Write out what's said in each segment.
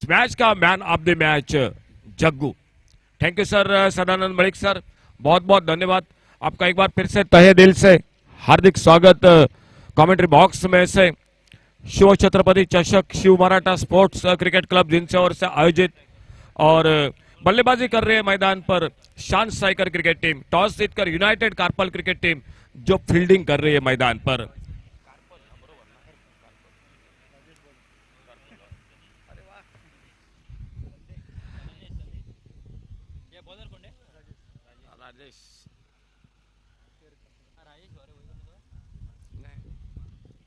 Match का man of the match Jaggu. Thank you sir Sadanand Malik sir, बहुत बहुत धन्यवाद आपका। एक बार फिर से तहे दिल से हार्दिक स्वागत कमेंट्री बॉक्स में से। शिव छत्रपति चषक Shiv Maratha sports cricket club जिनसे ओर से आयोजित और बल्लेबाजी कर रहे हैं मैदान पर शान स्ट्राइकर क्रिकेट टीम, टॉस जीतकर यूनाइटेड कार्पल क्रिकेट टीम जो फील्डिंग कर रही है मैदान पर।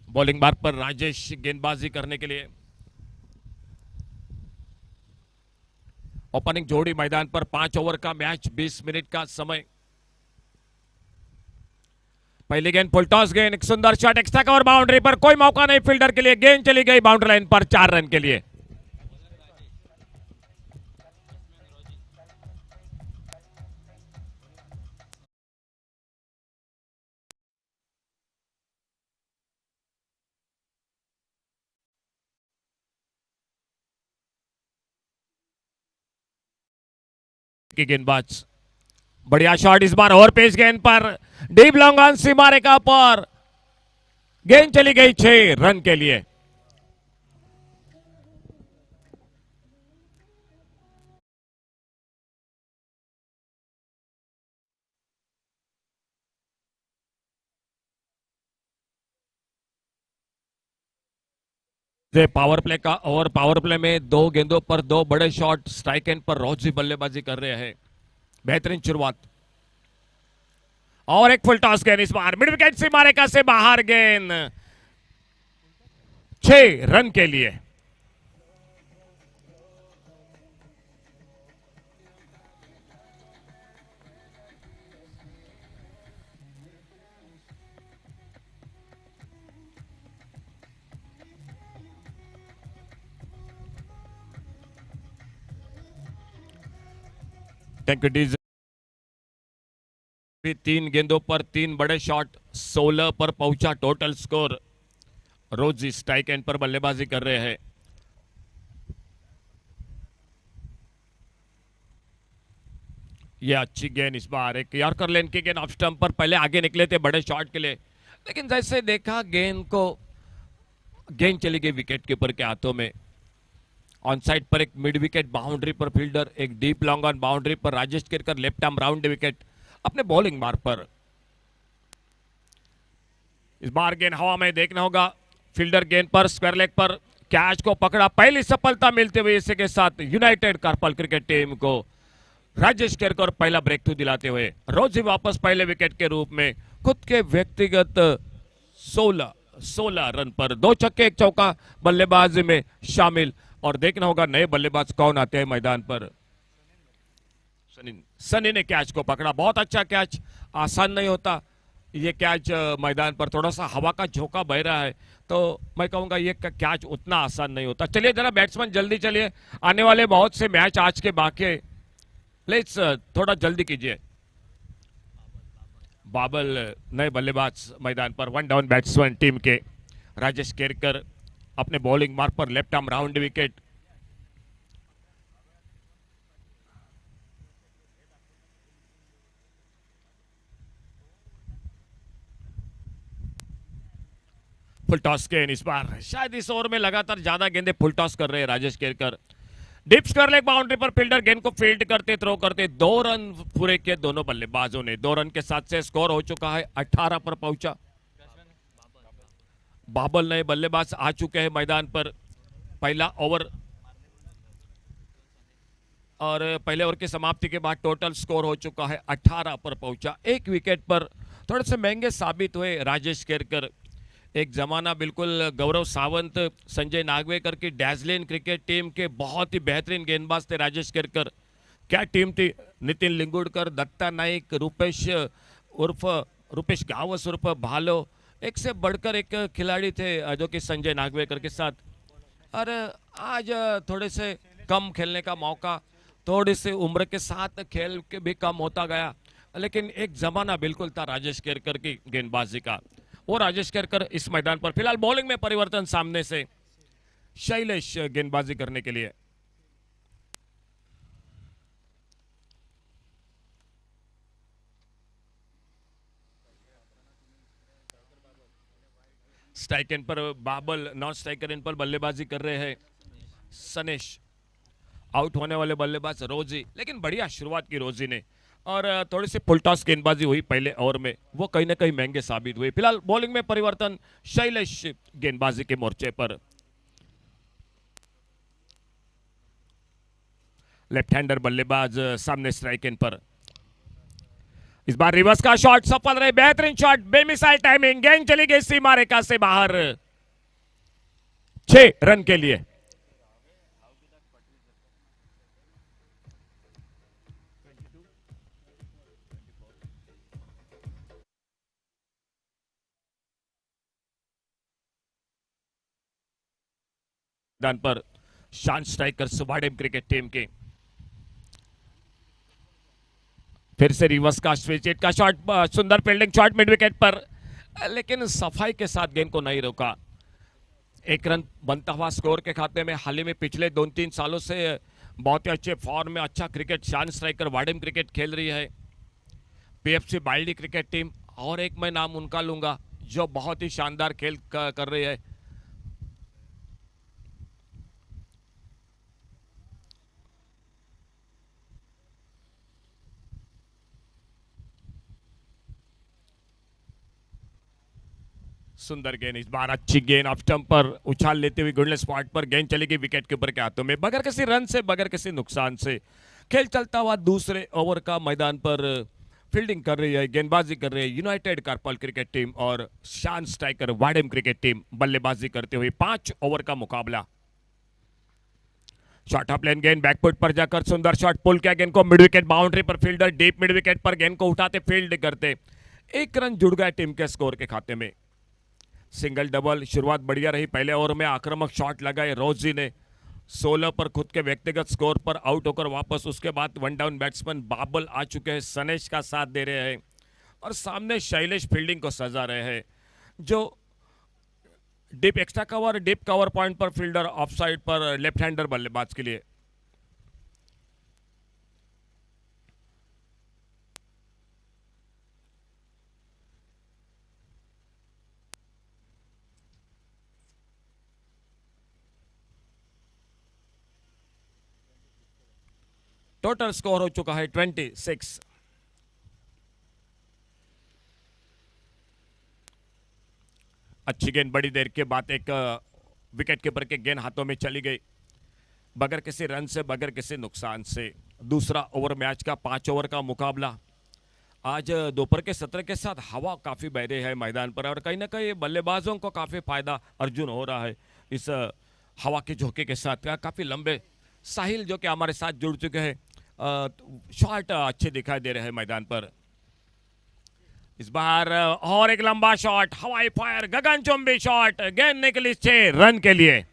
बॉलिंग बार पर राजेश गेंदबाजी करने के लिए। ओपनिंग जोड़ी मैदान पर 5 ओवर का मैच, 20 मिनट का समय। पहली गेंद फुल टॉस गेंद, एक सुंदर शॉट, एक्स्ट्रा कवर बाउंड्री पर, कोई मौका नहीं फील्डर के लिए, गेंद चली गई बाउंड्री लाइन पर 4 रन के लिए। की गेंदबाज, बढ़िया शॉट इस बार, ओवर पेस गेंद पर, डीप लॉन्ग ऑन सीमा रेखा पर, गेंद चली गई 6 रन के लिए। पावर प्ले का, और पावर प्ले में 2 गेंदों पर 2 बड़े शॉट, स्ट्राइक एंड पर रोजी बल्लेबाजी कर रहे हैं। बेहतरीन शुरुआत और एक फुल टॉस गेंद इस बार, मिड विकेट सीमा रेखा से बाहर, गेंद 6 रन के लिए। थैंक यू डीज। 3 गेंदों पर 3 बड़े शॉट, 16 पर पहुंचा टोटल स्कोर। रोजी स्ट्राइक एंड पर बल्लेबाजी कर रहे हैं। यह अच्छी गेंद इस बार, एक यॉर्कर लेन की गेंद ऑफ स्टंप पर, पहले आगे निकले थे बड़े शॉट के लिए, लेकिन जैसे देखा गेंद चली गई विकेट कीपर के हाथों में। ऑन साइड पर एक मिड विकेट बाउंड्री पर फील्डर, एक डीप लॉन्ग ऑन बाउंड्री पर Rajesh Kerkar left arm round wicket अपने बॉलिंग मार पर। इस बार गेंद हवा में, देखना होगा फील्डर गेंद पर स्क्वायर लेग पर कैच को पकड़ा। पहली सफलता मिलते हुए इसी के साथ यूनाइटेड कार्पल क्रिकेट टीम को राजेश केरकर पहला ब्रेक थ्रू दिलाते हुए रोजी वापस पहले विकेट के रूप में खुद के व्यक्तिगत 16 रन पर 2 छक्के 1 चौका बल्लेबाजी में शामिल। और देखना होगा नए बल्लेबाज कौन आते हैं मैदान पर। सनी ने कैच को पकड़ा, बहुत अच्छा कैच, आसान नहीं होता ये कैच। मैदान पर थोड़ा सा हवा का झोंका बह रहा है, तो मैं कहूंगा ये कैच उतना आसान नहीं होता। चलिए जरा बैट्समैन जल्दी चलिए, आने वाले बहुत से मैच आज के बाकी, प्लीज थोड़ा जल्दी कीजिए। बाबल नए बल्लेबाज मैदान पर, 1 डाउन बैट्समैन टीम के राजेश केरकर अपने बॉलिंग मार्क पर left arm round wicket. Full toss गेंद इस बार, शायद इस ओवर में लगातार ज्यादा गेंदे फुल टॉस कर रहे हैं Rajesh Kerkar. Deep square leg boundary पर फील्डर गेंद को फील्ड करते, थ्रो करते, 2 रन पूरे किए दोनों बल्लेबाजों ने। 2 रन के साथ से स्कोर हो चुका है 18 पर पहुंचा। बाबल नए बल्लेबाज आ चुके हैं मैदान पर। पहला ओवर और पहले ओवर की समाप्ति के बाद टोटल स्कोर हो चुका है 18 पर पहुंचा। 1 विकेट पर थोड़े से महंगे साबित हुए राजेश केरकर। एक जमाना बिल्कुल गौरव सावंत, संजय नागवेकर की डैजलिन क्रिकेट टीम के बहुत ही बेहतरीन गेंदबाज थे राजेश केरकर। क्या टीम थी, नितिन लिंगुड़कर, दत्ता नाइक, रूपेश गावस उर्फ भालो, एक से बढ़कर एक खिलाड़ी थे जो कि संजय नागवेकर के साथ। और आज थोड़े से कम खेलने का मौका, थोड़ी सी उम्र के साथ खेल के भी कम होता गया, लेकिन एक जमाना बिल्कुल था राजेश केरकर की गेंदबाजी का। वो राजेश केरकर इस मैदान पर फिलहाल बॉलिंग में परिवर्तन, सामने से शैलेश गेंदबाजी करने के लिए। स्ट्राइक एंड पर बाबल, नॉन स्ट्राइकर इन पर बल्लेबाजी कर रहे हैं सनेश। आउट होने वाले बल्लेबाज रोजी, लेकिन बढ़िया शुरुआत की रोजी ने, और थोड़ी सी फुल टॉस गेंदबाजी हुई पहले ओवर में, वो कहीं ना कहीं महंगे साबित हुए। फिलहाल बॉलिंग में परिवर्तन शैलेश गेंदबाजी के मोर्चे पर। लेफ्ट हैंडर बल्लेबाज सामने स्ट्राइक एंड पर। इस बार रिवर्स का शॉट सफल रहे, बेहतरीन शॉट, बेमिसाल टाइमिंग, गेंद चली गई सीमा रेखा से बाहर। 6 रन के लिए। मैदान पर शान स्ट्राइकर्स वाडेम क्रिकेट टीम के। फिर से रिवर्स का स्विच हिट का शॉट, सुंदर फील्डिंग शॉट मिड विकेट पर, लेकिन सफाई के साथ गेंद को नहीं रोका। 1 रन बनता हुआ स्कोर के खाते में। हाल ही में पिछले 2-3 सालों से बहुत ही अच्छे फॉर्म में अच्छा क्रिकेट शान स्ट्राइकर वाडेम क्रिकेट खेल रही है। पीएफसी बाइल्डी क्रिकेट टीम, और एक मैं नाम उनका लूंगा जो बहुत ही शानदार खेल कर रही है। सुंदर गेंद, इस बार अच्छी गेंद ऑफ स्टंप पर उछाल लेते हुए गुडले स्पॉट पर गेंद चली गई विकेट कीपर के हाथों में, बगैर किसी रन से, बगैर किसी नुकसान से। खेल चलता हुआ दूसरे ओवर का मैदान पर फील्डिंग कर रही है, गेंदबाजी कर रही है यूनाइटेड कारपल क्रिकेट टीम और शान स्ट्राइकर वाडेम क्रिकेट टीम बल्लेबाजी करते हुए। 5 ओवर का मुकाबला। शॉर्ट ऑफ लेन गेंद बैकफुट पर जाकर सुंदर शॉट, पुल किया गेंद को मिड विकेट बाउंड्री पर, फील्डर डीप मिड विकेट पर गेंद को उठाते फील्ड करते। 1 रन जुड़ गया टीम के स्कोर के खाते में। सिंगल डबल, शुरुआत बढ़िया रही। पहले ओवर में आक्रामक शॉट लगाए रोजी ने, 16 पर खुद के व्यक्तिगत स्कोर पर आउट होकर वापस। उसके बाद 1 डाउन बैट्समैन बाबल आ चुके हैं, सनेश का साथ दे रहे हैं और सामने शैलेश फील्डिंग को सजा रहे हैं, जो deep extra cover, deep cover point पर फील्डर, ऑफ साइड पर लेफ्ट हैंडर बल्लेबाज के लिए। टोटल स्कोर हो चुका है 26। अच्छी गेंद बड़ी देर के बाद एक विकेट कीपर के गेंद हाथों में चली गई, बगैर किसी रन से, बगैर किसी नुकसान से। दूसरा ओवर मैच का 5 ओवर का मुकाबला। आज दोपहर के सत्र के साथ हवा काफ़ी बह रही है मैदान पर, और कहीं ना कहीं बल्लेबाजों को काफ़ी फायदा अर्जुन हो रहा है इस हवा के झोंके के साथ। काफ़ी लंबे साहिल जो कि हमारे साथ जुड़ चुके हैं, शॉट अच्छे दिखाई दे रहे हैं मैदान पर। इस बार और एक लंबा शॉट, हवाई फायर, गगनचुंबी शॉट, गेंद निकली 6 रन के लिए।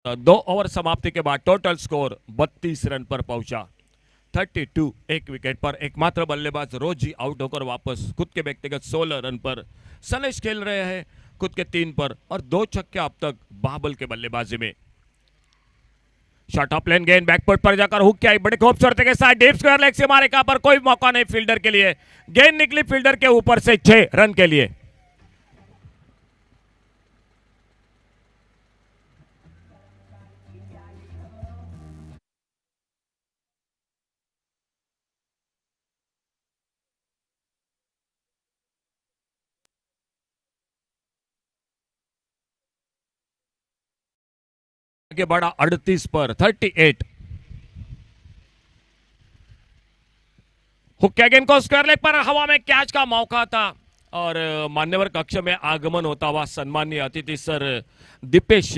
दो ओवर समाप्ति के बाद टोटल स्कोर 32 रन पर पहुंचा। 32, 1 विकेट पर एकमात्र बल्लेबाज रोजी आउट होकर वापस। खुद के व्यक्तिगत 16 रन पर सनेश खेल रहे हैं खुद के 3 पर, और 2 छक्के अब तक बाबल के बल्लेबाजी में। शॉट ऑफ लेन गेंद बैकफुट पर जाकर हुक किया, बड़ी खूबसूरती के साथ डीप स्क्वायर लेग से मारे का, पर कोई मौका नहीं फील्डर के लिए। गेंद निकली फील्डर के ऊपर से 6 रन के लिए। आगे बढ़ा 38 पर 38। हुक्का गेंद को स्क्वायर लेग पर हवा में कैच का मौका था, और मान्यवर कक्ष में आगमन होता हुआ सन्माननीय अतिथि सर दीपेश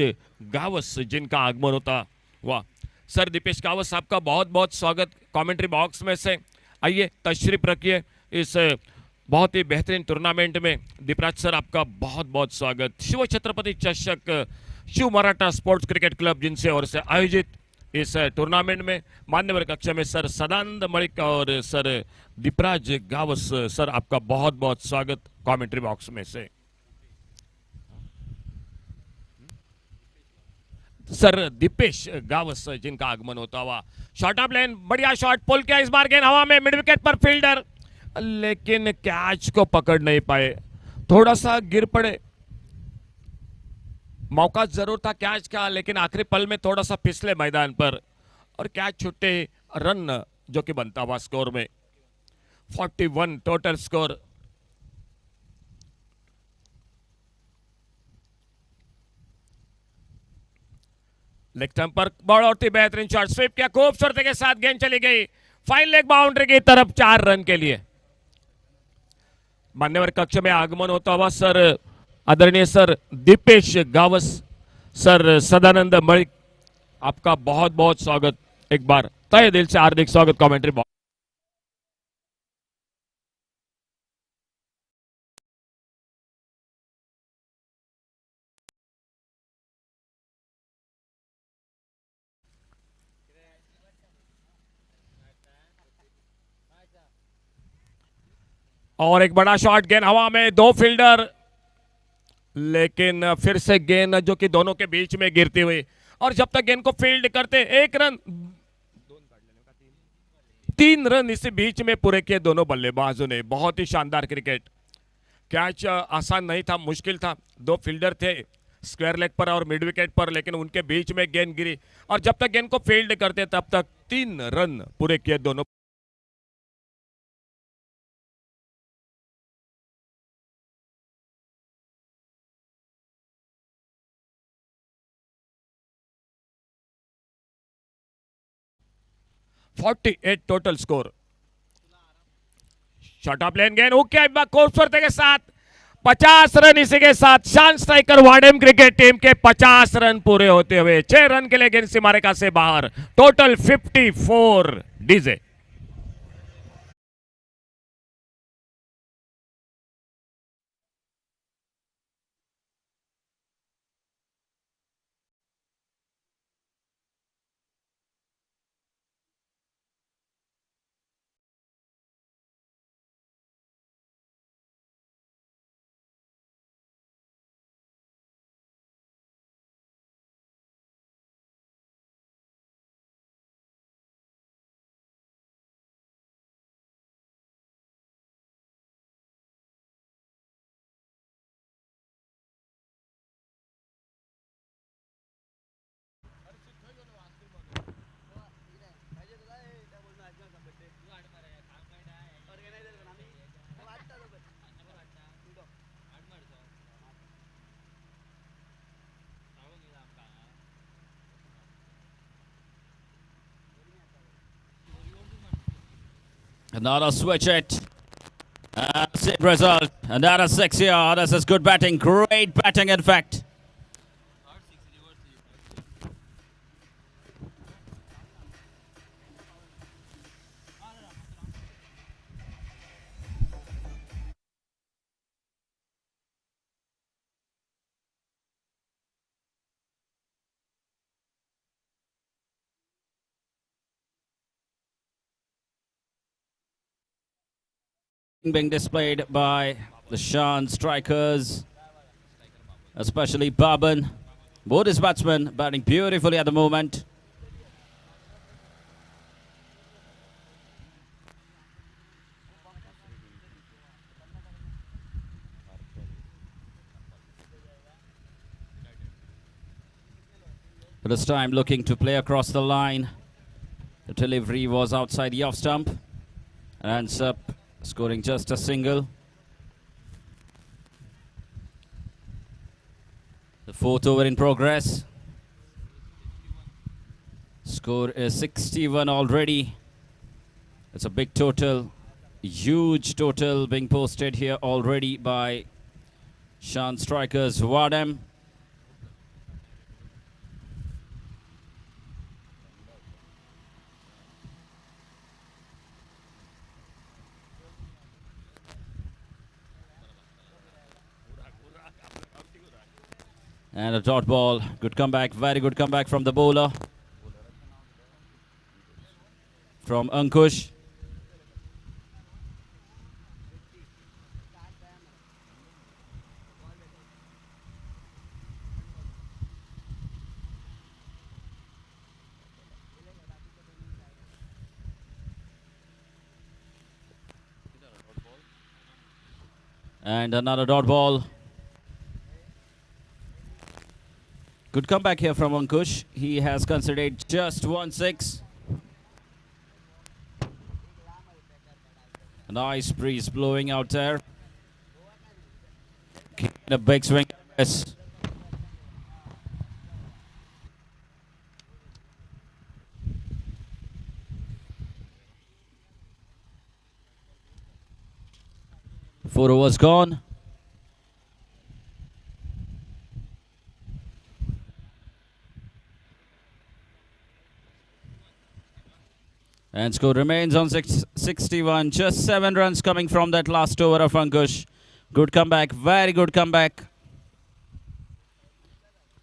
गावस जिनका आगमन होता हुआ सर दीपेश गावस साहब का बहुत बहुत स्वागत कमेंट्री बॉक्स में से। आइए तशरीफ रखिए इस बहुत ही बेहतरीन टूर्नामेंट में। दीपराज सर आपका बहुत बहुत स्वागत। शिव छत्रपति चषक Shiv Maratha sports cricket club जिनसे और से आयोजित इस टूर्नामेंट में मान्यवर कक्षा में सर सदानंद मलिक और सर दीपराज गावस सर आपका बहुत बहुत स्वागत कमेंट्री बॉक्स में से। सर दीपेश गावस जिनका आगमन होता हुआ। शॉर्ट ऑफ लेन, बढ़िया शॉट, पुल किया इस बार, गेंद हवा में, मिड विकेट पर फील्डर, लेकिन कैच को पकड़ नहीं पाए, थोड़ा सा गिर पड़े। मौका जरूर था कैच का, लेकिन आखिरी पल में थोड़ा सा फिसले मैदान पर और कैच छूटे। रन जो कि बनता हुआ स्कोर में 41 टोटल स्कोर। लेग स्टंप पर बहुत ही बेहतरीन शॉट, स्वीप किया खूबसूरती के साथ, गेंद चली गई फाइन लेग बाउंड्री की तरफ 4 रन के लिए। मान्यवर कक्ष में आगमन होता हुआ सर आदरणीय सर दीपेश गावस, सर सदानंद मलिक, आपका बहुत बहुत स्वागत, एक बार तहे दिल से हार्दिक स्वागत कमेंट्री बॉक्स। और एक बड़ा शॉट, गेंद हवा में, 2 फील्डर, लेकिन फिर से गेंद जो कि दोनों के बीच में गिरती हुई, और जब तक गेंद को फील्ड करते 1 रन, 3 रन इसी बीच में पूरे किए दोनों बल्लेबाजों ने। बहुत ही शानदार क्रिकेट। कैच आसान नहीं था, मुश्किल था, 2 फील्डर थे स्क्वायर लेग पर और मिड विकेट पर, लेकिन उनके बीच में गेंद गिरी और जब तक गेंद को फील्ड करते तब तक 3 रन पूरे किए दोनों। $48 टोटल स्कोर। शॉर्ट ऑफ लेन, गेंद हुक किया खूबसूरती के साथ, 50 रन इसी के साथ शान स्ट्राइकर वाडेम क्रिकेट टीम के 50 रन पूरे होते हुए 6 रन के लिए गेंद सीमारेखा से बाहर। Total 54 DJ. Another switch it. Same result. Another 6 here. This is good batting. Great batting, in fact. Being displayed by the Shan strikers, especially Baban. Both his batsmen batting beautifully at the moment. But this time looking to play across the line. The delivery was outside the off stump and ends up scoring just a single. The 4th over in progress. Score is 61 already. It's a big total, huge total being posted here already by Shan strikers Wadham. And a dot ball. Good comeback. Very good comeback from the bowler. From Ankush. And another dot ball. Good comeback here from Ankush. He has considered just 1-6. A nice breeze blowing out there. A big swing. Yes. Four overs gone. And score remains on 61. Just 7 runs coming from that last over of Ankush. Good comeback. Very good comeback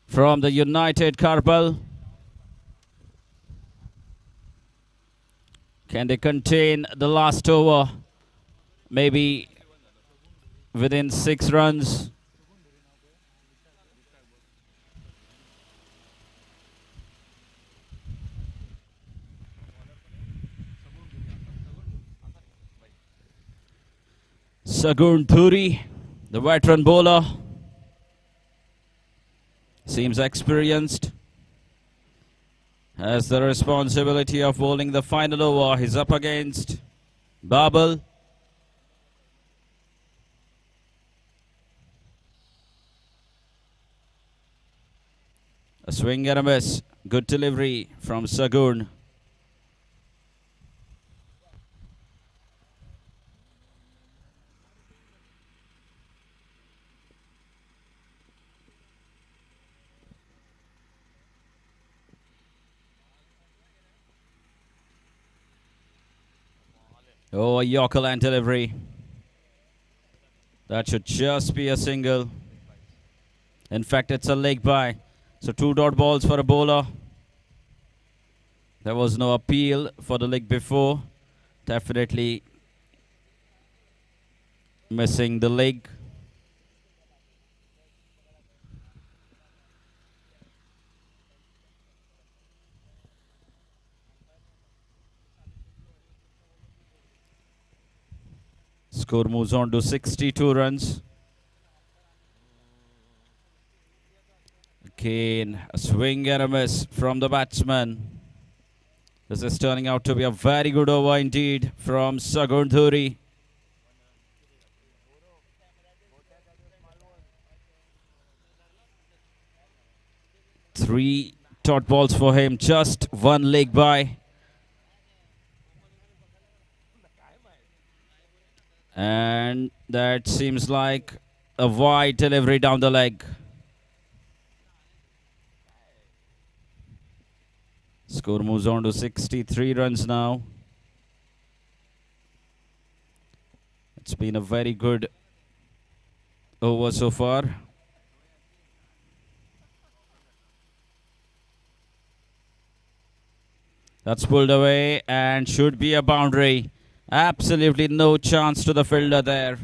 from the United Karpal. Can they contain the last over? Maybe within 6 runs. Sagun Thuri, the veteran bowler, seems experienced. Has the responsibility of bowling the final over. He's up against Babel. A swing and a miss. Good delivery from Sagun. Oh, a Yorker land delivery. That should just be a single. In fact, it's a leg by. So 2 dot balls for a bowler. There was no appeal for the leg before. Definitely missing the leg. Score moves on to 62 runs. Again, a swing and a miss from the batsman. This is turning out to be a very good over indeed from Sagun Thuri. Three dot balls for him, just 1 leg by. And that seems like a wide delivery down the leg. Score moves on to 63 runs now. It's been a very good over so far. That's pulled away and should be a boundary. Absolutely no chance to the fielder there.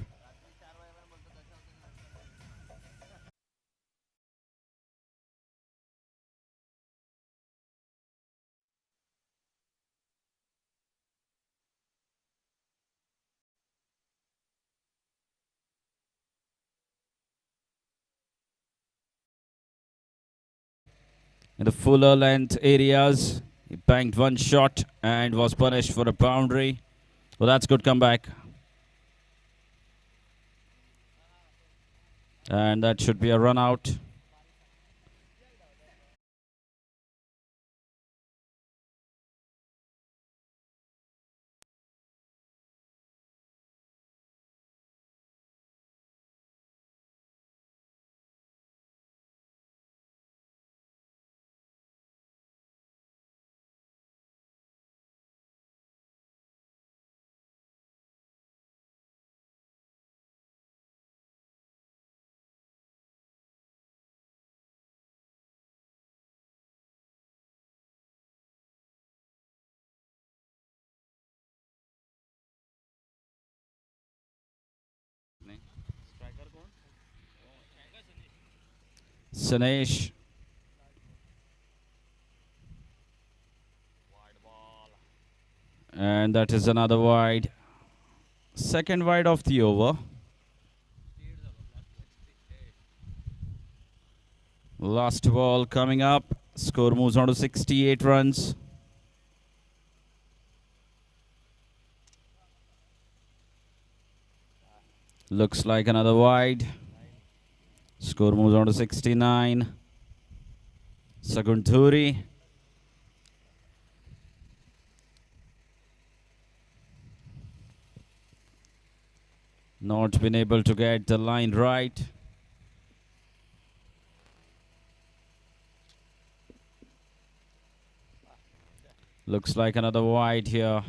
In the fuller length areas, he banked 1 shot and was punished for a boundary. Well, that's good comeback. And that should be a run out. Sanesh. And that is another wide. Second wide of the over. Last ball coming up. Score moves on to 68 runs. Looks like another wide. Score moves on to 69. Sagunthuri. Not been able to get the line right. Looks like another wide here.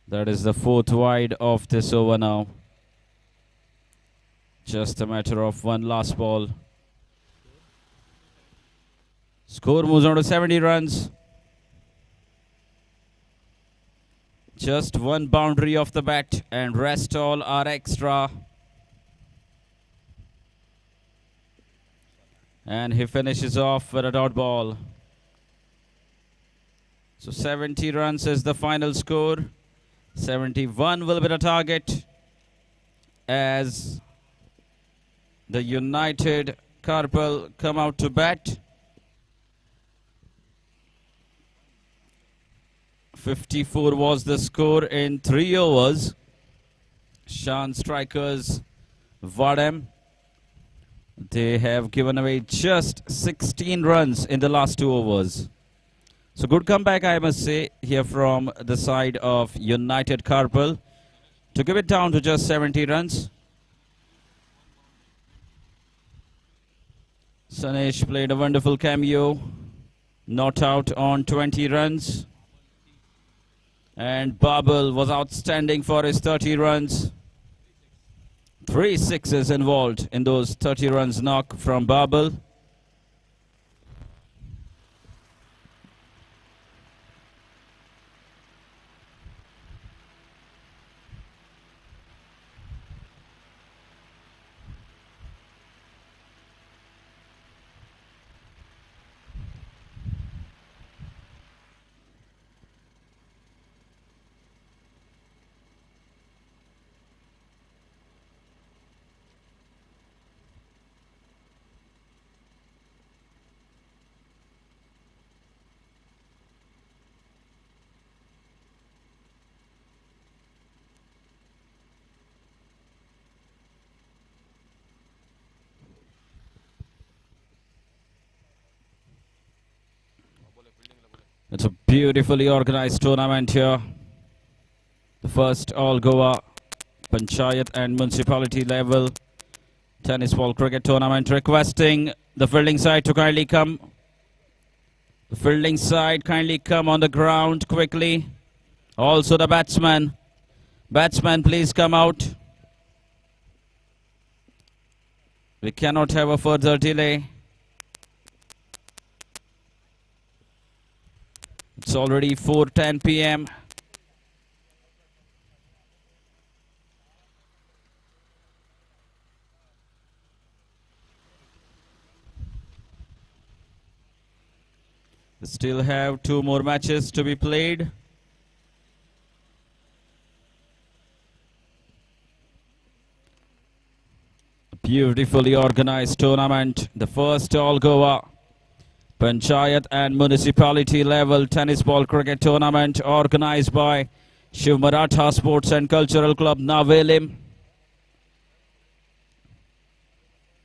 That is the fourth wide of this over now. Just a matter of one last ball. Score moves on to 70 runs. Just one boundary off the bat and rest all are extra. And he finishes off with a dot ball. So 70 runs is the final score. 71 will be the target as the United Karpal come out to bat. 54 was the score in 3 overs. Shan Strikers Vadem, they have given away just 16 runs in the last 2 overs. So good comeback, I must say, here from the side of United Karpal to give it down to just 70 runs. Sanesh played a wonderful cameo, not out on 20 runs. And Babel was outstanding for his 30 runs. 3 sixes involved in those 30 runs knock from Babel. It's a beautifully organized tournament here. The first All Goa Panchayat and Municipality level tennis ball cricket tournament, requesting the fielding side to kindly come. The fielding side kindly come on the ground quickly. Also the batsman. Batsman, please come out. We cannot have a further delay. It's already 4:10 p.m. We still have 2 more matches to be played. A beautifully organized tournament. The first All Goa Panchayat and Municipality level tennis ball cricket tournament organized by Shiv Maratha Sports and Cultural Club Navelim.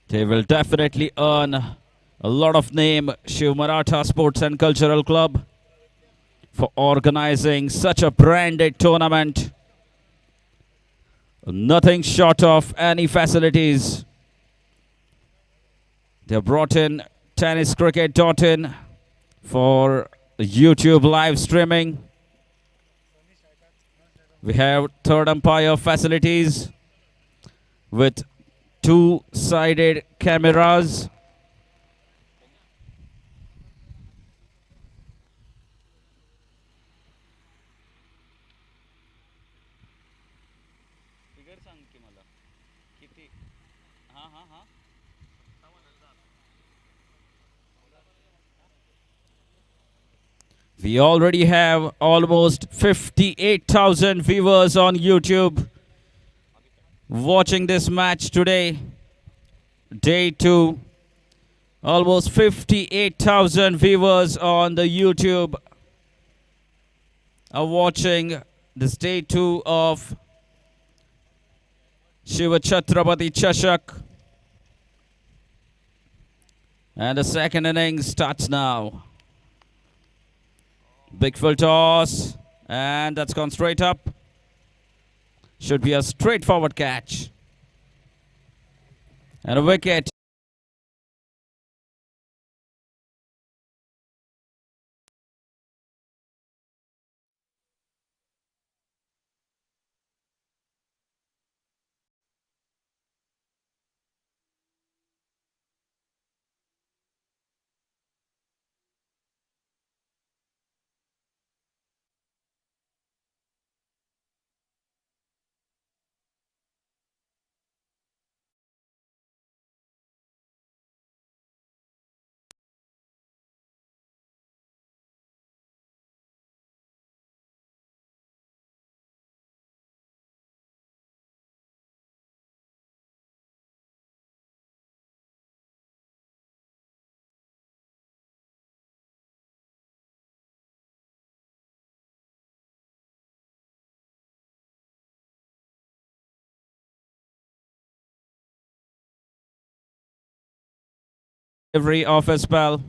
They will definitely earn a lot of name, Shiv Maratha Sports and Cultural Club, for organizing such a branded tournament. Nothing short of any facilities. They have brought in tenniscricket.in for YouTube live streaming. We have third umpire facilities with 2-sided cameras. We already have almost 58,000 viewers on YouTube watching this match today. Day 2. Almost 58,000 viewers on the YouTube are watching this day 2 of Shiva Chhatrapati Chashak. And the second innings starts now. Big full toss. And that's gone straight up. Should be a straightforward catch. And a wicket. Delivery of a spell.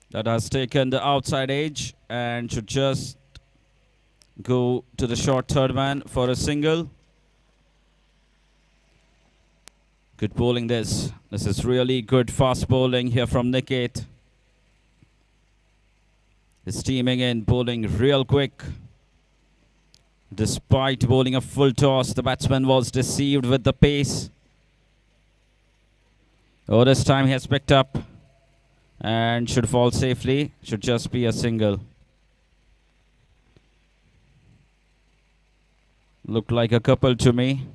That has taken the outside edge and should just go to the short third man for a single. Good bowling this. This is really good fast bowling here from Niket. He's teaming in, bowling real quick. Despite bowling a full toss, the batsman was deceived with the pace. Oh, this time he has picked up and should fall safely. Should just be a single. Looked like a couple to me.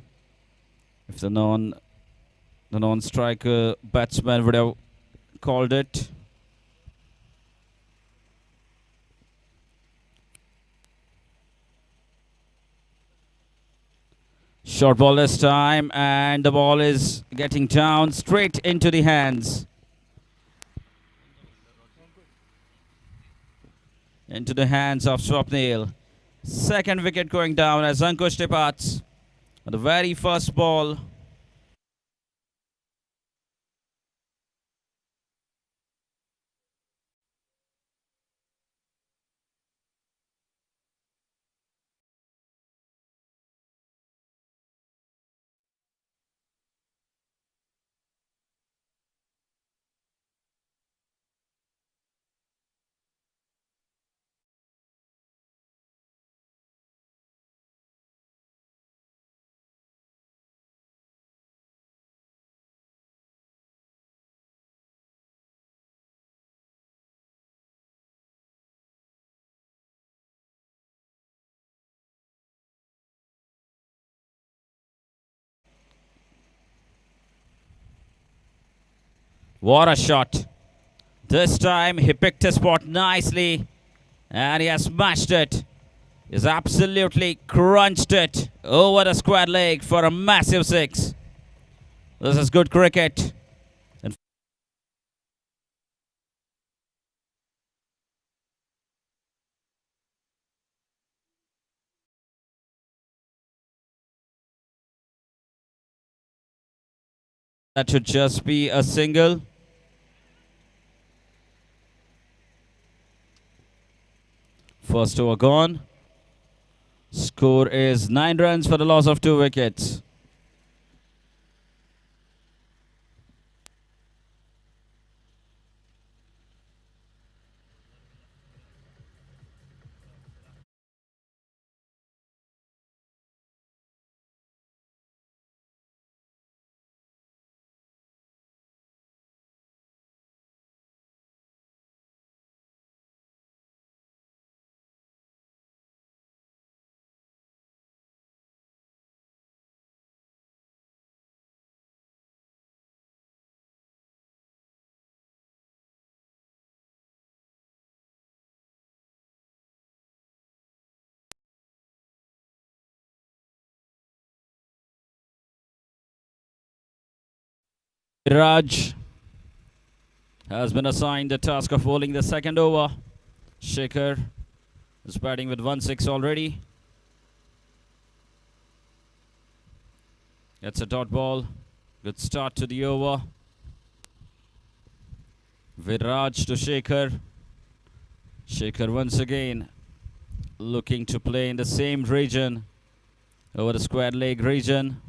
If the non-striker batsman would have called it. Short ball this time, and the ball is getting down straight into the hands. Into the hands of Swapnil. Second wicket going down as Ankush departs. The very first ball. What a shot. This time he picked his spot nicely and he has smashed it. He's absolutely crunched it over the square leg for a massive six. This is good cricket. And that should just be a single. First over gone. Score is 9 runs for the loss of 2 wickets. Raj has been assigned the task of bowling the second over. Shekhar is batting with 1-6 already. It's a dot ball. Good start to the over. Viraj to Shekhar. Shekhar once again looking to play in the same region, over the square leg region.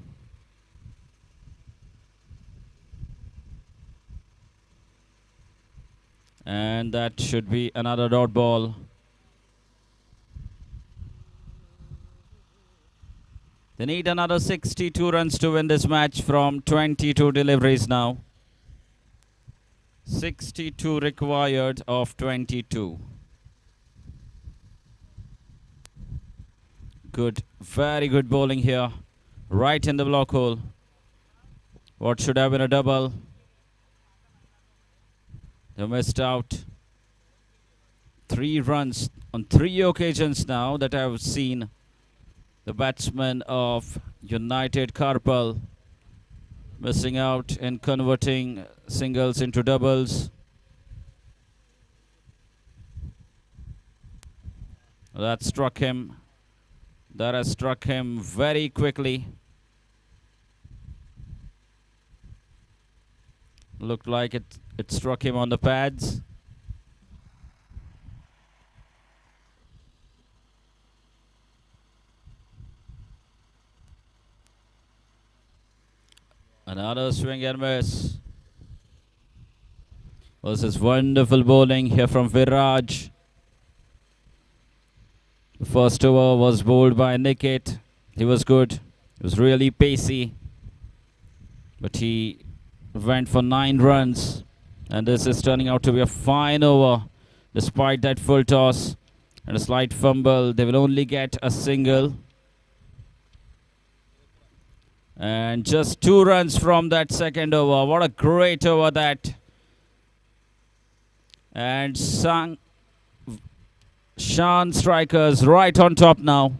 And that should be another dot ball. They need another 62 runs to win this match from 22 deliveries now. 62 required of 22. Good, very good bowling here. Right in the block hole. What should have been a double. They missed out. 3 runs on 3 occasions now that I've seen the batsman of United Karpal missing out in converting singles into doubles. That struck him. That has struck him very quickly. Looked like it struck him on the pads. Another swing and miss. Was this wonderful bowling here from Viraj. The first over was bowled by Nikit. He was good. He was really pacey. But he went for 9 runs. And this is turning out to be a fine over. Despite that full toss and a slight fumble, they will only get a single. And just 2 runs from that second over. What a great over that. And Shan Strikers right on top now.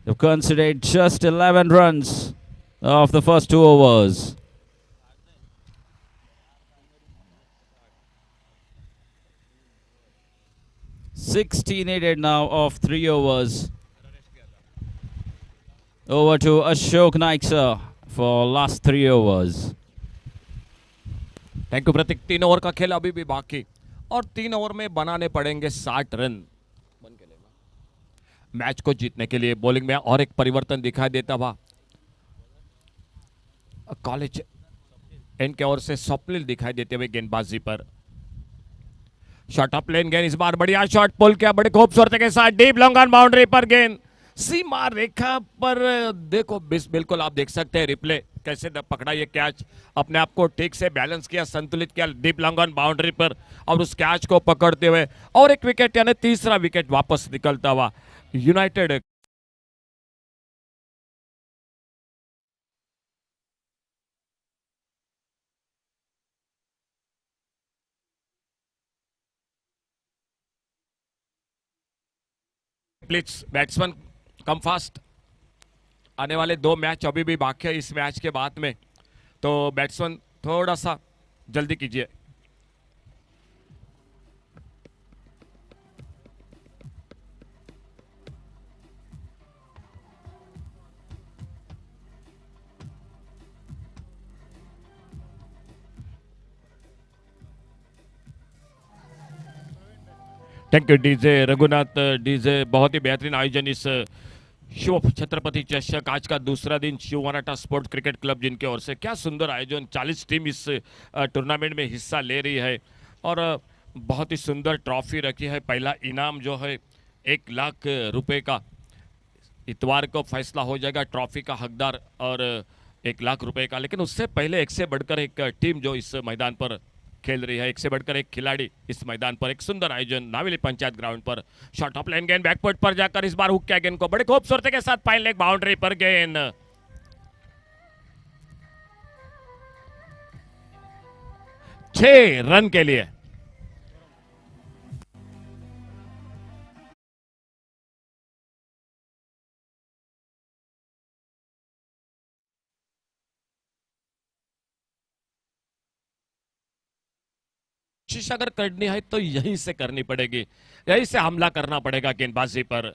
They've considered just 11 runs of the first 2 overs. 60 needed now of 3 overs. Over to Ashok Naik sir for last 3 overs. Thank you Prateek. 3 over का खेल अभी भी बाकी और 3 over में बनाने पड़ेंगे 60 run match को जीतने के लिए. बॉलिंग में और एक परिवर्तन दिखाई देता हुआ कॉलेज एंड के ओर से स्वप्निल दिखाई देते हुए गेंदबाजी पर. शॉट ऑफ लेन गेंद, इस बार बढ़िया शॉट पुल किया बड़े खूबसूरती के साथ डीप लॉन्ग ऑन बाउंड्री पर गेंद सीमा रेखा पर. देखो बिल्कुल आप देख सकते हैं रिप्ले कैसे पकड़ा ये कैच, अपने आप को ठीक से बैलेंस किया, संतुलित किया डीप लॉन्ग ऑन बाउंड्री पर और उस कैच को पकड़ते हुए और एक विकेट यानी तीसरा विकेट वापस निकलता हुआ United. Please batsman come fast. आने वाले 2 मैच अभी भी बाकी है इस मैच के बाद में, तो बैट्समैन थोड़ा सा जल्दी कीजिए. Thank you DJ Raghunath. DJ बहुत ही बेहतरीन आयोजन इस शिव छत्रपति चषक आज का दूसरा दिन Shiv Maratha sports cricket club जिनके ओर से क्या सुंदर आयोजन. 40 टीम इस टूर्नामेंट में हिस्सा ले रही है और बहुत ही सुंदर ट्रॉफी रखी है. पहला इनाम जो है 1 लाख रुपए का. इतवार को फैसला हो जाएगा ट्रॉफी का हकदार और 1 लाख रुपए का. लेकिन उससे पहले एक से बढ़कर एक टीम जो इस मैदान पर खेल रही है, एक से बढ़कर एक खिलाड़ी इस मैदान पर. एक सुंदर आयोजन नावेली पंचायत ग्राउंड पर. शॉट ऑफ लाइन गेंद बैकफुट पर जाकर इस बार हुक किया गेंद को बड़े खूबसूरती के साथ पाइन लेग बाउंड्री पर गेंद. 6 रन के लिए. कोशिश अगर करनी है तो यहीं से करनी पड़ेगी, यहीं से हमला करना पड़ेगा गेंदबाजी पर।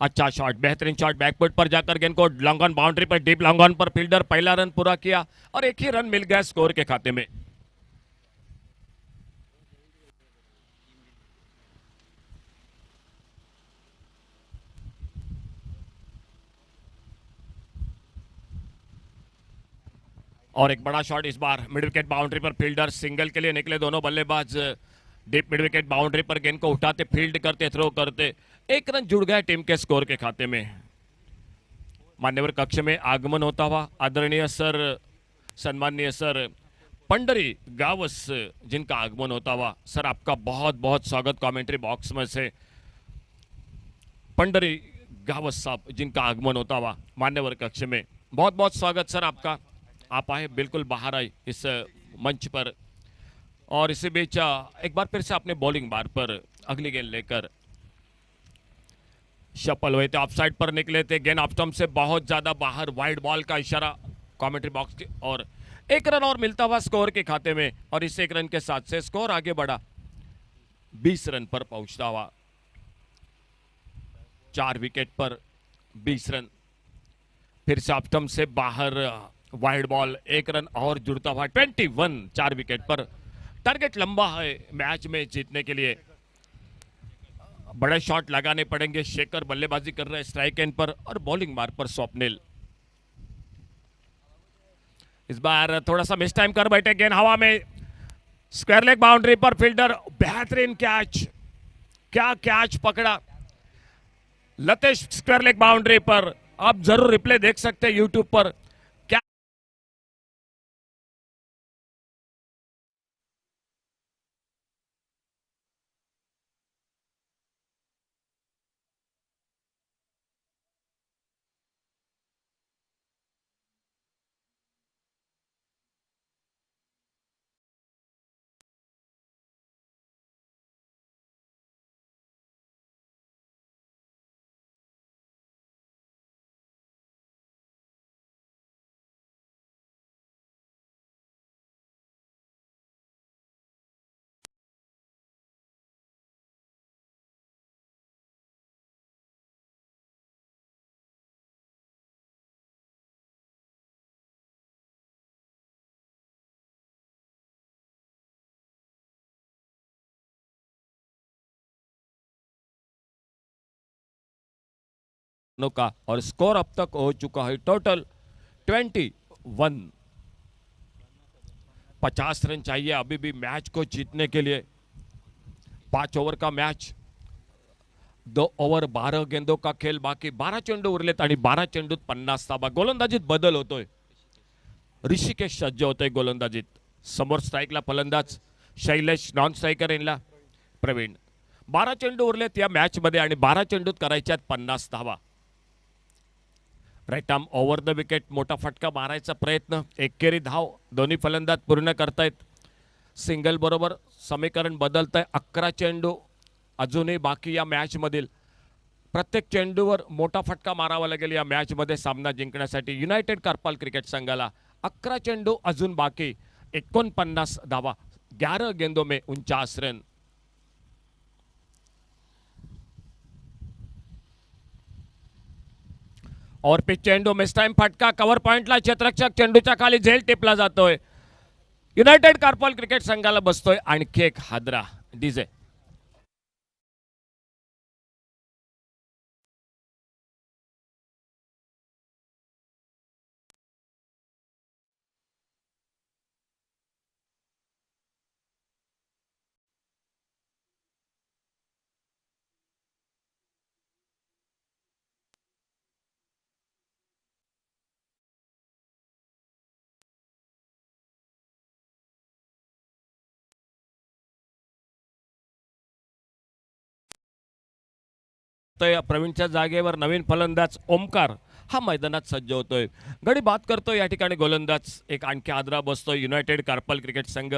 अच्छा शॉट, बेहतरीन शॉट, बैकफुट पर जाकर गेंद को लॉन्ग ऑन बाउंड्री पर, डीप लॉन्ग ऑन पर फील्डर पहला रन पूरा किया और एक ही रन मिल गया स्कोर के खाते में। और एक बड़ा शॉट इस बार मिड विकेट बाउंड्री पर, फील्डर सिंगल के लिए निकले दोनों बल्लेबाज, डीप मिड विकेट बाउंड्री पर गेंद को उठाते, फील्ड करते, थ्रो करते, एक रन जुड़ गया टीम के स्कोर के खाते में। मान्यवर कक्ष में आगमन होता हुआ आदरणीय सर, सम्माननीय सर पंडरी गावस जिनका आगमन होता हुआ, सर आपका बहुत बहुत स्वागत कमेंट्री बॉक्स में से। पंडरी गावस साहब जिनका आगमन होता हुआ मान्यवर कक्ष में, बहुत बहुत स्वागत सर आपका। आप आए, बिल्कुल बाहर आए इस मंच पर। और इसी बीच एक बार फिर से अपने बॉलिंग बार पर अगली गेंद लेकर शफल हुए थे, ऑफसाइड पर निकले थे, गेंद ऑफ स्टंप से बहुत ज्यादा बाहर, वाइड बॉल का इशारा कमेंट्री बॉक्स के, और एक रन और मिलता हुआ स्कोर के खाते में। और इस एक रन के साथ से स्कोर आगे बढ़ा 20 रन पर पहुंचता हुआ, 4 विकेट पर 20 रन। फिर से ऑफ स्टंप से बाहर वाइड बॉल, एक रन और जुड़ता हुआ 21, 4 विकेट पर। टारगेट लंबा है मैच में जीतने के लिए, बड़े शॉट लगाने पड़ेंगे। शेखर बल्लेबाजी कर रहे हैं स्ट्राइक एंड पर और बॉलिंग मार पर स्वप्निल। इस बार थोड़ा सा मिस टाइम कर बैठे, गेंद हवा में, स्क्वायर लेग बाउंड्री पर, फील्डर बेहतरीन कैच, क्या कैच पकड़ा लतेश स्क्वायर लेग बाउंड्री पर। आप जरूर रिप्ले देख सकते हैं यूट्यूब पर। का और स्कोर अब तक हो चुका है टोटल 21। 50 रन चाहिए अभी भी मैच को जीतने के लिए। 5 ओव्हर का मैच, 2 ओव्हर 12 गेंदों का खेल बाकी, 12 चेंडू उरलेत आणि 12 चेंडूत 50 धावा। गोलंदाजीत बदल होतोय, ऋषिकेश सज्ज होतोय गोलंदाजीत। समोर स्ट्राईकला फलंदाज शैलेश, नॉन स्ट्रायकर इनला प्रवीण। 12 चेंडू उरलेत या मॅच मध्ये आणि 12 चेंडूत करायच्यात 50 धावा। Right arm over the wicket, मोठा फटका मारायचा प्रयत्न, एकेरी धाव दोन्ही फलंदाज पूर्ण करतायत। सिंगल बरोबर समीकरण बदलतंय। 11 चेंडू अजूनही बाकी या मॅच मधील। प्रत्येक चेंडूवर मोठा फटका मारावा लागेल या मॅच मध्ये सामना जिंकण्यासाठी युनायटेड करपाल क्रिकेट संघाला। 11 चेंडू अजून बाकी, 49 धावा, 11 गेंदों में 49 रन। और पिच चेंडू मिस टाइम फटका, कव्हर पॉइंटला क्षेत्ररक्षक, चेंडूच्या खाली झेल टिपला जातोय। युनायटेड कार्पॉल क्रिकेट संघाला बसतोय आणखी एक हादरा। डीजे प्रवीणच्या जागेवर नवीन फलंदाज ओमकार हा मैदानात सज्ज होतोय। गडी बाद करतोय या ठिकाणी गोलंदाज। एक आणखी आदरा बसतोय युनायटेड कार्पल क्रिकेट संघ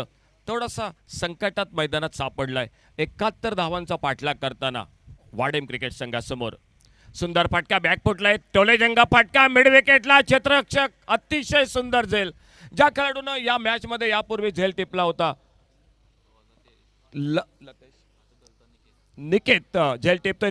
थोडासा संकटात मैदानात सापडलाय। 71 धावांचा पाठलाग करताना वाडेम क्रिकेट संघासमोर। सुंदर फटका बॅकफुटला, टोलेजंगा फटका मिड विकेटला, क्षेत्ररक्षक, अतिशय सुंदर झेल। ज्या खेळाडूनं या मॅच मध्ये यापूर्वी झेल टिपला होता निकेत झेल टेपतोय.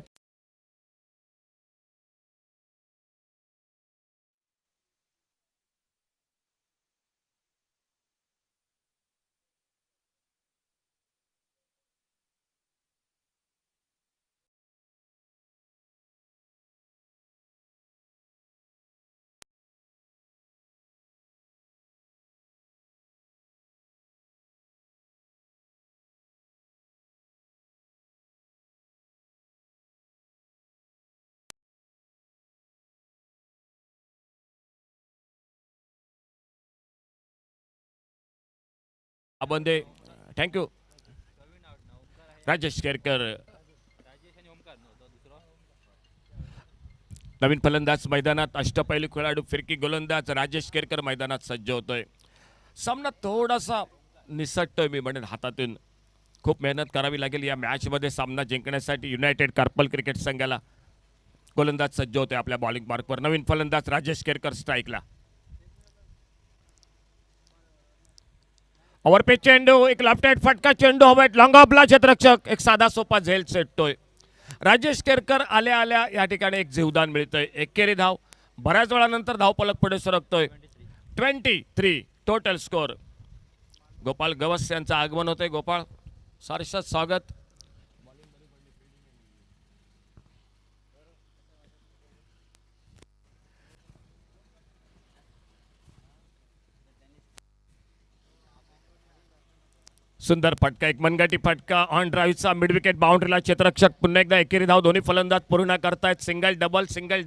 अबंदे थँक्यू. राजेश केरकर नवीन फलंदाज मैदानात, अष्टपैलू खेळाडू फिरकी गोलंदाज राजेश केरकर मैदानात सज्ज होतोय. सामना थोडासा निसटतोय मी म्हणेन हातातून. खूप मेहनत करावी लागेल या मॅचमध्ये सामना जिंकण्यासाठी. युनायटेड कार्पल क्रिकेट संघाला गोलंदाज सज्ज होते आपल्या बॉलिंग मार्कवर. नवीन फलंदाज राजेश केरकर स्ट्राईकला. ओव्हरपेच चेंडू, एक लेफ्ट हँड फटका चेंडू हवा. लॉंग ऑफला क्षेत्ररक्षक एक साधा सोपा झेल सेटतोय. राजेश केरकर आल्या आल्या या ठिकाणी एक जीवदान मिळतंय. एकेरी धाव, बऱ्याच वेळानंतर धावफलक पुढे सरकतोय. 23 टोटल स्कोर. गोपाळ गवस यांचं आगमन होतंय. गोपाळ सहर्ष स्वागत. सुंदर फटका, एक मनगटी फटका ऑन ड्राईव्हचा मिड विकेट बाउंड्रीला. क्षेत्ररक्षक पुन्हा एकदा एकेरी धाव. दोन्ही फलंदाज पूर्ण करतायत. Single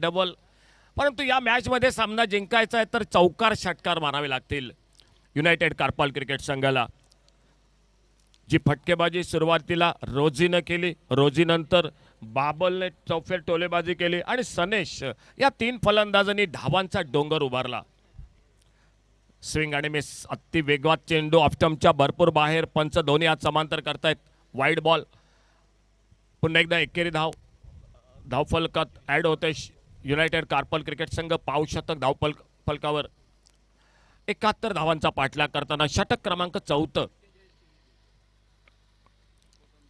double. परंतु या मॅचमध्ये सामना जिंकायचा आहे तर चौकार षटकार मारावे लागतील युनायटेड कार्पल क्रिकेट संघाला. जी फटकेबाजी सुरुवातीला रोजीनं केली, रोजीनंतर बाबलने चौफेर टोलेबाजी केली आणि सनेश या तीन फलंदाजांनी धावांचा डोंगर उभारला. स्विंग आणि मिस, अति वेगवान चेंडू ऑफस्टंपच्या भरपूर बाहेर. पंच दोन्ही हात समांतर करतायत. Wide ball. पुन्हा एकदा एकेरी धाव. धावफलकात ॲड होते युनायटेड कार्पल क्रिकेट संघ. पाव शतक धावफलकावर. 71 धावांचा पाठलाग करताना षटक क्रमांक 4.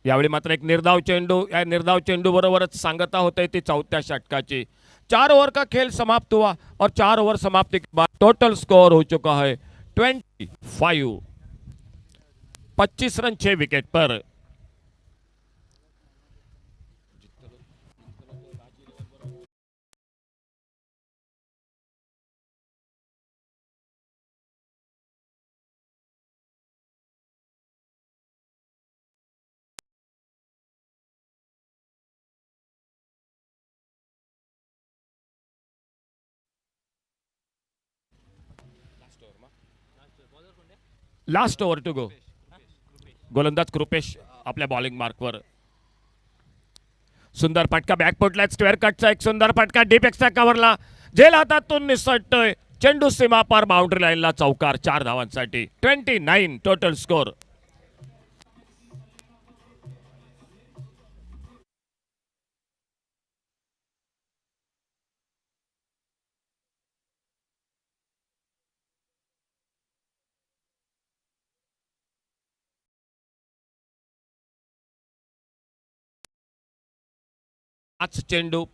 यावेळी मात्र एक निर्धाव चेंडू. या निर्धाव चेंडू बरोबरच सांगता होते ती 4थ्या षटकाची. 4 ओवर का खेल समाप्त हुआ और 4 ओवर समाप्ति के बाद टोटल स्कोर हो चुका है 25. 25 रन 6 विकेट पर. Last over to go. गोलंदाज कृपेश आपल्या बॉलिंग मार्कवर. सुंदर फटका बॅकफुटला. स्क्वेअर कटचा एक सुंदर फटका डीप एक्स्ट्रा कव्हरला. झेल हातातून निसटतोय. चेंडू सीमा पार बाउंड्री लाईनला. चौकार 4 धावांसाठी. 29 टोटल स्कोर.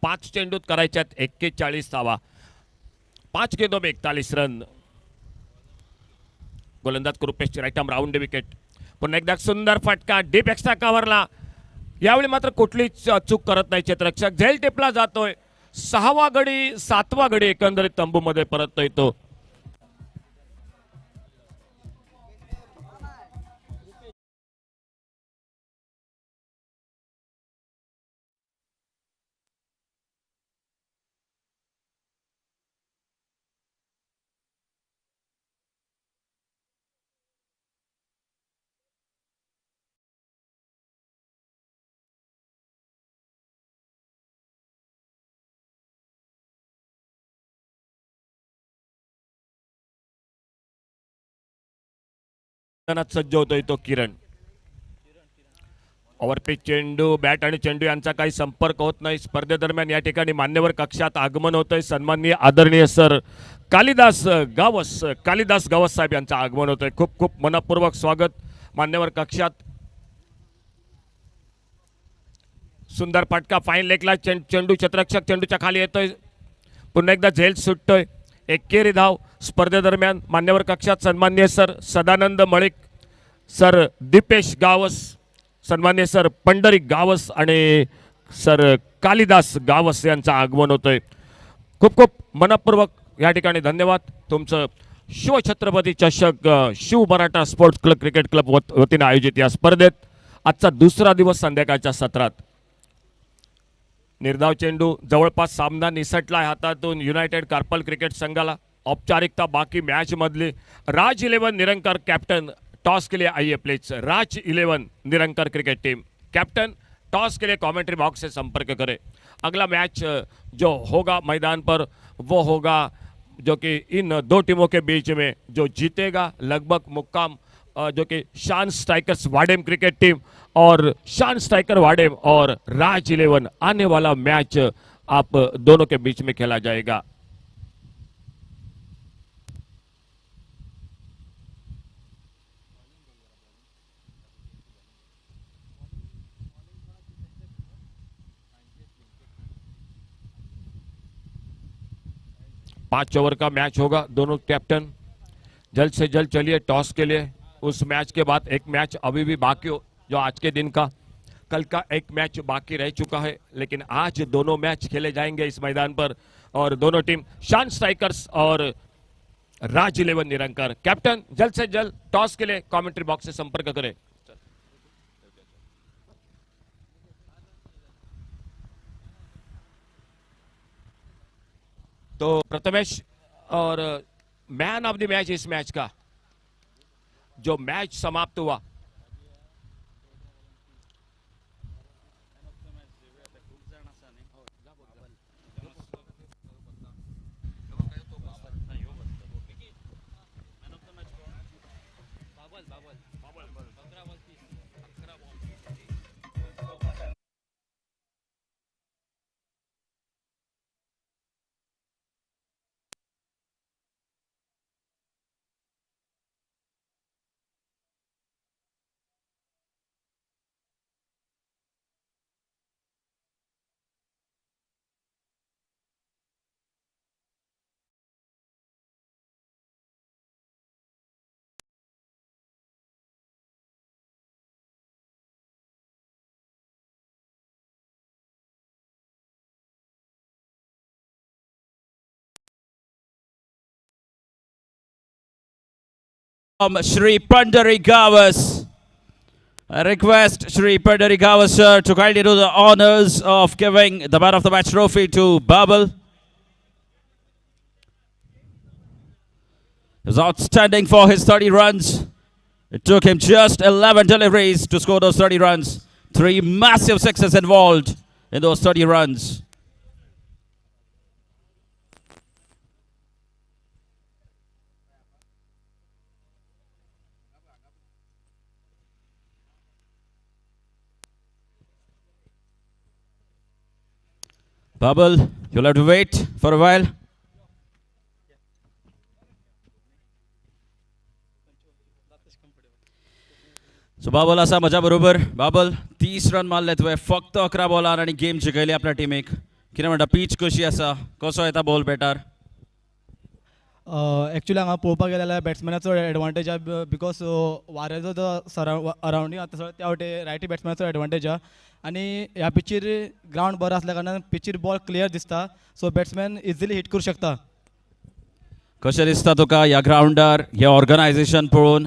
पाच चेंडूत करायच्यात 41 धावा. 5 गेंदों में 41 रन. गोलंदाज Kripesh right arm round wicket. पुन्हा एकदा सुंदर फटका डीप एक्स्ट्रा कव्हरला. यावेळी मात्र कुठलीच चूक करत नाही क्षेत्ररक्षक. झेल टिपला जातोय. 6वा गडी 7वा गडी एकंदरीत तंबूमध्ये परततोय तो. सज्ज होतोय तो किरण. ओव्हरपिच चेंडू, बॅट आणि चेंडू यांचा काही संपर्क होत नाही. स्पर्धेदरम्यान या ठिकाणी मान्यवर कक्षात आगमन होतंय. सन्माननीय आदरणीय सर कालिदास गावस साहेब यांचं आगमन होतंय. खूप खूप मनपूर्वक स्वागत मान्यवर कक्षात. सुंदर फटका फाईन लेगला चेंडू क्षेत्ररक्षक चेंडूच्या खाली येतोय पुन्हा एकदा झेल सुटतोय एकेरी धाव स्पर्धेदरम्यान मान्यवर कक्षात सन्माननीय सर सदानंद मळिक सर दीपेश गावस सन्माननीय सर पंढरीक गावस आणि सर कालिदास गावस यांचं आगमन होतंय खूप खूप मनपूर्वक या ठिकाणी धन्यवाद तुमचं शिवछत्रपती चषक Shiv Maratha sports club cricket club वतीने आयोजित या स्पर्धेत आजचा दुसरा दिवस संध्याकाळच्या सत्रात निर्धाव चेंडू जवळपास सामना निसटला हातातून युनायटेड कार्पल क्रिकेट संघाला औपचारिकता बाकी मॅच मधली राज 11 निरंकार कॅप्टन टॉस के लिए आइए please Raj 11 Nirankar cricket team captain toss के लिए कमेंट्री बॉक्स से संपर्क करें अगला मैच जो होगा मैदान पर वो होगा जो कि इन दो टीमों के बीच में जो जीतेगा लगभग मुक्काम जो कि शान स्ट्राइकर्स वाडेम क्रिकेट टीम और शान स्ट्राइकर वाडेम और राज 11 आने वाला मैच आप दोनों के बीच में खेला जाएगा। पांच ओवर का मैच होगा दोनों कैप्टन जल्द से जल्द चलिए टॉस के लिए उस मैच के बाद एक मैच अभी भी बाकी हो जो आज के दिन का कल का एक मैच बाकी रह चुका है लेकिन आज दोनों मैच खेले जाएंगे इस मैदान पर और दोनों टीम शान स्ट्राइकर्स और राज 11 निरंकार कैप्टन जल्द से जल्द टॉस के लिए कमेंट्री बॉक्स से संपर्क करें। तो प्रथमेश और मैन ऑफ द मैच इस मैच का जो मैच समाप्त हुआ Shri Pandari Gawas. I request Shri Pandari Gawas sir to kindly do the honors of giving the man of the match trophy to Babel. He was outstanding for his 30 runs. It took him just 11 deliveries to score those 30 runs. 3 massive sixes involved in those 30 runs. Babel, you'll have to wait for a while. So बाबल असा मजा बरोबर बाबल 30 run मारले तुवें फक्त 11 बॉलार आणि game जिखयली आपल्या टिमीक कितें म्हणटा पीच कशी आसा कसो येता बॉल बॅटार एक्चुअली हांगा पळोवपाक गेले जाल्यार बॅट्समॅनाचो एडवांटेज आहा बिकॉज वाऱ्याचो जो अरावंडींग आसा सगळो त्या वाटे रायटी बॅट्समॅनाचो एडवांटेज आहा आनी ह्या पिचीर ग्रावंड बरो आसल्या कारणान पिचीर बॉल क्लियर दिसता सो बॅट्समॅन इजिली हिट करूं शकता कशें दिसता तुका ह्या ग्रावंडार हे ऑर्गनायझेशन पळोवन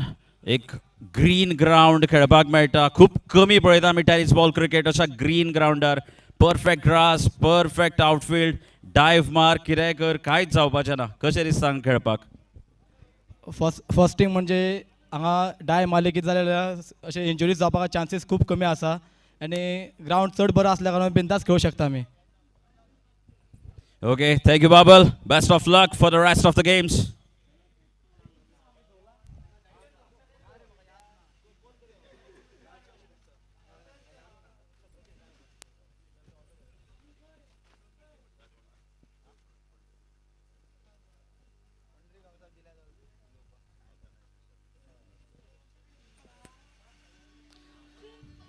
एक ग्रीन ग्राउंड खेळपाक मेळटा खूब कमी पळयता आमी टेनिस बॉल क्रिकेट अशा ग्रीन ग्राउंडार perfect grass perfect outfield dive मार कितेंय कर कांयच जावपाचें ना कशें दिसता हांगा खेळपाक फर्स्ट थिंग म्हणजे हांगा डाय मारले कितें जालें जाल्यार अशें इंजुरीज जावपाक चान्सीस खूब कमी आसा आनी ग्राउंड चड बरो आसल्या कारणान बिंदास खेळूं शकता आमी Okay, thank you Babel. Best of luck for the rest of the games.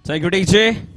Thank you, DJ.